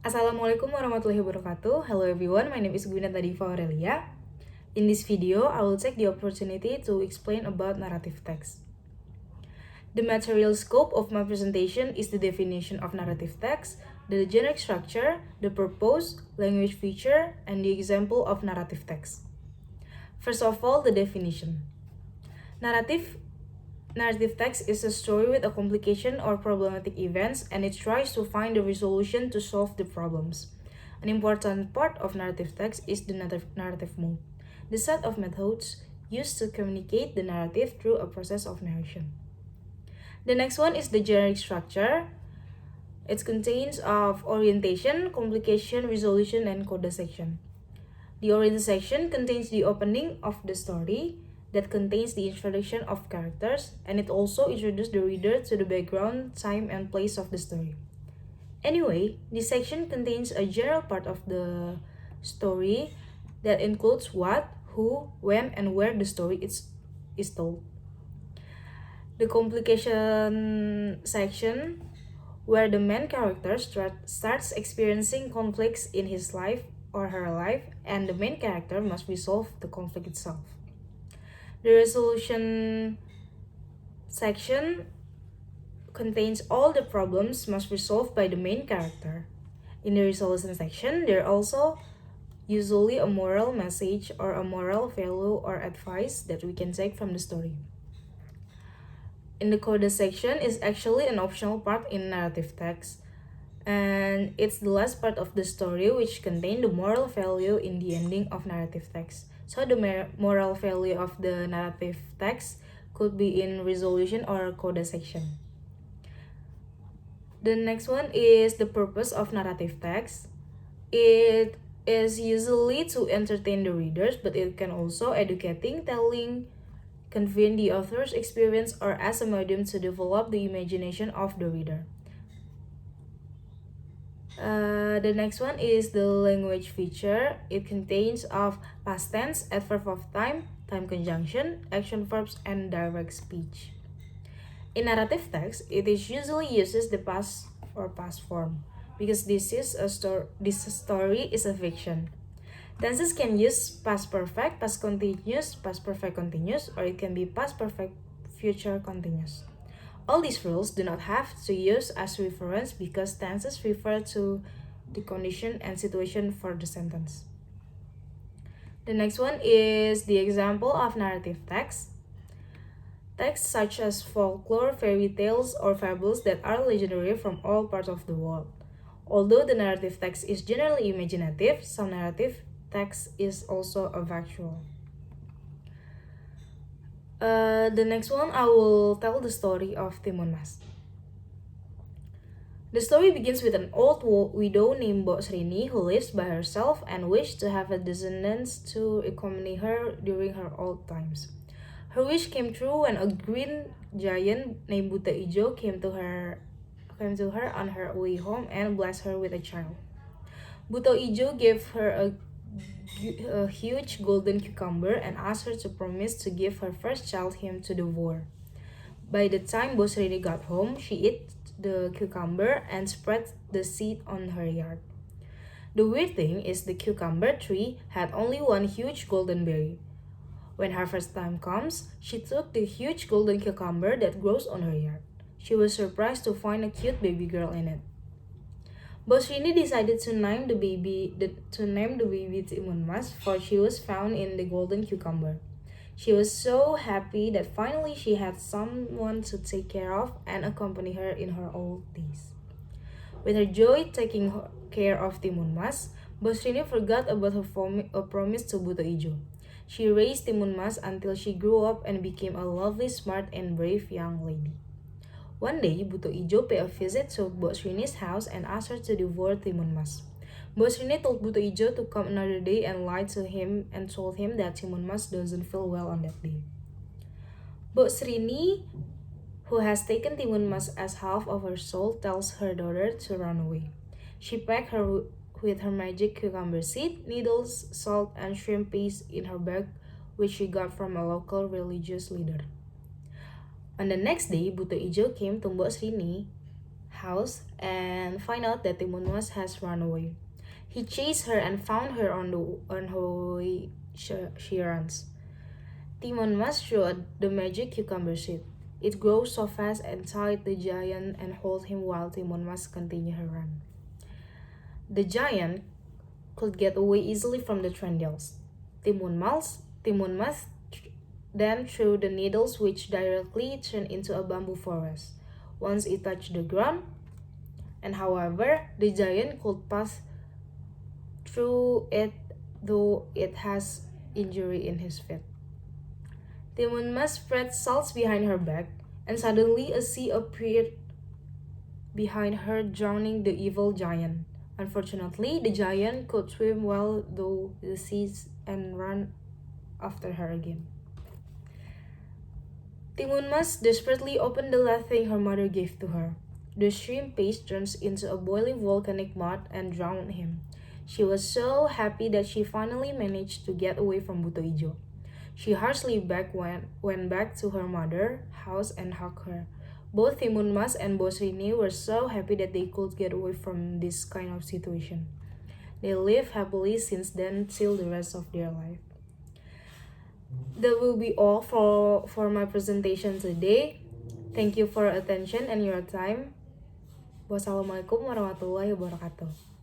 Assalamualaikum warahmatullahi wabarakatuh. Hello everyone, my name is Gwyneth Nadiva. In this video, I will take the opportunity to explain about narrative text. The material scope of my presentation is the definition of narrative text, the generic structure, the purpose, language feature, and the example of narrative text. First of all, the definition. Narrative text is a story with a complication or problematic events, and it tries to find a resolution to solve the problems. An important part of narrative text is the narrative mode, the set of methods used to communicate the narrative through a process of narration. The next one is the generic structure. It contains of orientation, complication, resolution, and coda section. The orientation section contains the opening of the story that contains the introduction of characters, and it also introduces the reader to the background, time, and place of the story. Anyway, this section contains a general part of the story that includes what, who, when, and where the story is told. The complication section, where the main character starts experiencing conflicts in his life or her life, and the main character must resolve the conflict itself. The resolution section contains all the problems must be solved by the main character. In the resolution section, there are also usually a moral message or a moral value or advice that we can take from the story. In the coda section is actually an optional part in narrative text, and it's the last part of the story which contains the moral value in the ending of narrative text. So the moral value of the narrative text could be in resolution or coda section. The next one is the purpose of narrative text. It is usually to entertain the readers, but it can also educating, telling, convey the author's experience, or as a medium to develop the imagination of the reader. The next one is the language feature. It contains of past tense, adverb of time, time conjunction, action verbs, and direct speech. In narrative text, it is usually uses the past or past form because this story is a fiction. Tenses can use past perfect, past continuous, past perfect continuous, or it can be past perfect, future continuous. All these rules do not have to use as reference because tenses refer to the condition and situation for the sentence. The next one is the example of narrative text. Texts such as folklore, fairy tales, or fables that are legendary from all parts of the world. Although the narrative text is generally imaginative, some narrative text is also a factual. The next one, I will tell the story of Timun Mas. The story begins with an old widow named Mbok Srini who lives by herself and wished to have a descendants to accompany her during her old times. Her wish came true when a green giant named Buta Ijo came to her on her way home and blessed her with a child. Buta Ijo gave her a huge golden cucumber and asked her to promise to give her first child him to devour. By the time Bosrini got home, she ate the cucumber and spread the seed on her yard. The weird thing is the cucumber tree had only one huge golden berry. When harvest time comes, she took the huge golden cucumber that grows on her yard. She was surprised to find a cute baby girl in it. Bosrini decided to name the baby Timun Mas, for she was found in the golden cucumber. She was so happy that finally she had someone to take care of and accompany her in her old days. With her joy taking care of Timun Mas, Bosrini forgot about her promise to Buta Ijo. She raised Timun Mas until she grew up and became a lovely, smart, and brave young lady. One day, Buto Ijo paid a visit to Bosrini's house and asked her to devour Timun Mas. Bosrini told Buto Ijo to come another day and lied to him and told him that Timun Mas doesn't feel well on that day. Bosrini, who has taken Timun Mas as half of her soul, tells her daughter to run away. She packed her with her magic cucumber seed, needles, salt, and shrimp paste in her bag, which she got from a local religious leader. On the next day, Buto Ijo came to Mbok Srini house and find out that Timun Mas has run away. He chased her and found her on her way. She runs. Timon Mas threw the magic cucumber seed. It grows so fast and tied the giant and hold him while Timon Mas continue her run. The giant could get away easily from the Trendels. Timon Mas then threw the needles which directly turned into a bamboo forest. Once it touched the ground, and however, the giant could pass through it though it has injury in his feet. Timon Mas spread salts behind her back, and suddenly a sea appeared behind her, drowning the evil giant. Unfortunately, the giant could swim well through the seas and ran after her again. Timun Mas desperately opened the last thing her mother gave to her. The shrimp paste turns into a boiling volcanic mud and drowned him. She was so happy that she finally managed to get away from Buto Ijo. She hurriedly went back to her mother's house and hugged her. Both Timun Mas and Bos Rini were so happy that they could get away from this kind of situation. They lived happily since then till the rest of their life. That will be all for my presentation today. Thank you for your attention and your time. Wassalamualaikum warahmatullahi wabarakatuh.